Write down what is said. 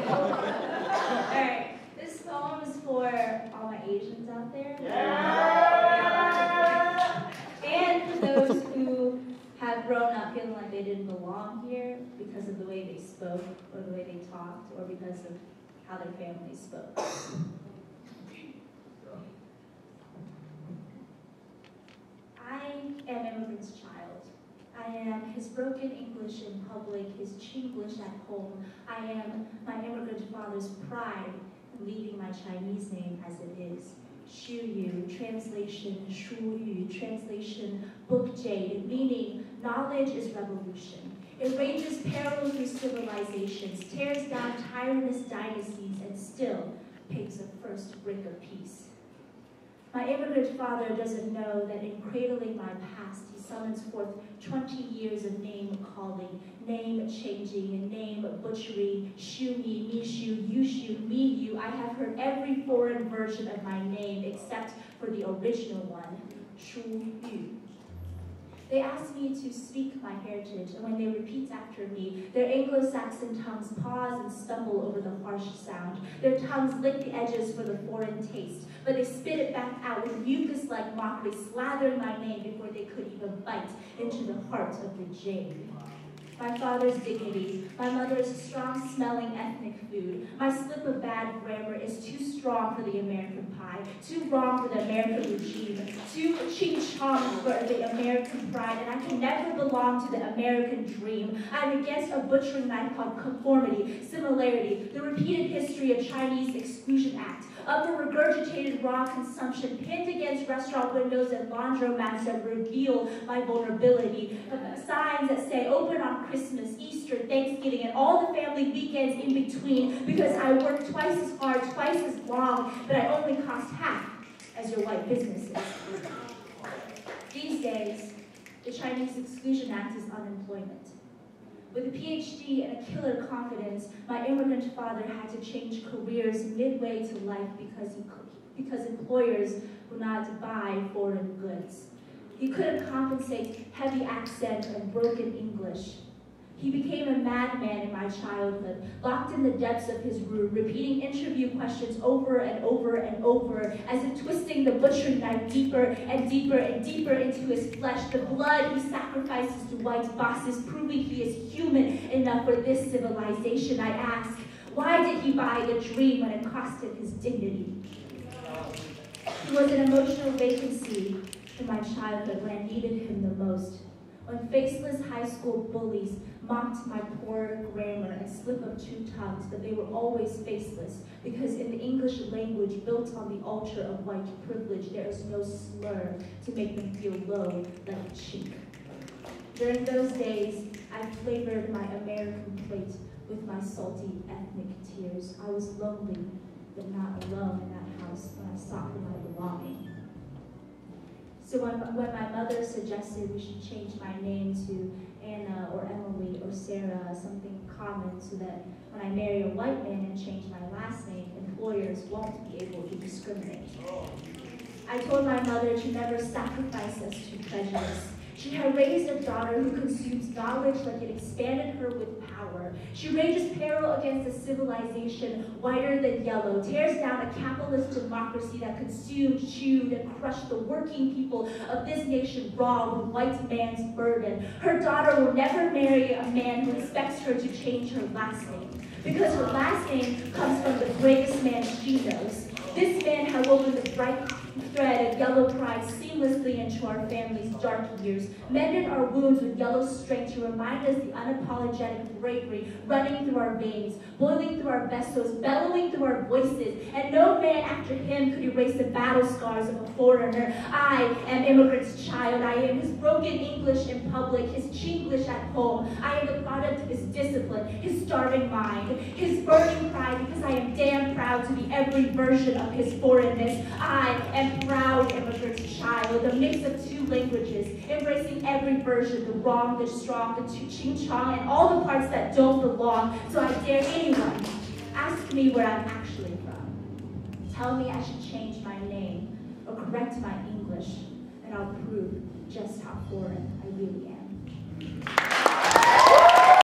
Alright, this poem is for all my Asians out there. And for those who have grown up feeling like they didn't belong here because of the way they spoke, or the way they talked, or because of how their family spoke. I am immigrant's child. I am his broken English in public, his Chinglish at home. I am my immigrant father's pride, leaving my Chinese name as it is. Shuyu, translation Shuyu, translation book jade, meaning knowledge is revolution. It rages parallel through civilizations, tears down tyrannous dynasties, and still picks a first brick of peace. My immigrant father doesn't know that in cradling my past, he summons forth 20 years of name-calling, name-changing, and name-butchery. Shu me, me shu, you shu, me you. I have heard every foreign version of my name except for the original one, Shuyu. They ask me to speak my heritage, and when they repeat after me, their Anglo-Saxon tongues pause and stumble over the harsh sound. Their tongues lick the edges for the foreign taste, but they spit it back out with mucus-like mockery, slathering my name before they could even bite into the heart of the jade. My father's dignity, my mother's strong-smelling ethnic food. My slip of bad grammar is too strong for the American pie, too wrong for the American regime, too ching-chong for the American pride, and I can never belong to the American dream. I'm against a butchering knife called conformity, similarity, the repeated history of Chinese Exclusion Act, of the regurgitated raw consumption pinned against restaurant windows and laundromats that reveal my vulnerability, signs that say open on Christmas, Easter, Thanksgiving, and all the family weekends in between because I work twice as hard, twice as long, but I only cost half as your white businesses. These days, the Chinese Exclusion Act is unemployment. With a PhD and a killer confidence, my immigrant father had to change careers midway to life because employers would not buy foreign goods. He couldn't compensate heavy accent and broken English. He became a madman in my childhood, locked in the depths of his room, repeating interview questions over and over and over, as if twisting the butchering knife deeper and deeper and deeper into his flesh. The blood he sacrifices to white bosses, proving he is human enough for this civilization. I ask, why did he buy the dream when it cost him his dignity? He was an emotional vacancy in my childhood when I needed him the most. When faceless high school bullies mocked my poor grammar and slip of two tongues, but they were always faceless, because in the English language built on the altar of white privilege, there is no slur to make them feel low like a chink. During those days, I flavored my American plate with my salty ethnic tears. I was lonely, but not alone in that house when I sought for my belonging. So when my mother suggested we should change my name to Anna or Emily or Sarah, something common, so that when I marry a white man and change my last name, employers won't be able to discriminate. I told my mother to never sacrifice us to prejudice. She had raised a daughter who consumes knowledge like it expanded her with power. She rages peril against a civilization whiter than yellow, tears down a capitalist democracy that consumed, chewed, and crushed the working people of this nation raw with white man's burden. Her daughter will never marry a man who expects her to change her last name, because her last name comes from the greatest man she knows. This man had woven the bright thread of yellow pride seamlessly into our family's dark years, mended our wounds with yellow strength to remind us the unapologetic bravery running through our veins, boiling through our vessels, bellowing through our voices, and no man after him could erase the battle scars of a foreigner. I am immigrant's child. I am his broken English in public, his Chinglish at home. I am the product of his discipline, his starving mind, his burning pride, because I am damn proud to be every version of his foreignness. I am proud immigrant's child, a mix of two languages, embracing every version, the wrong, the strong, the ching-chong, and all the parts that don't belong. So I dare anyone ask me where I'm actually from. Tell me I should change my name or correct my English, and I'll prove just how foreign I really am.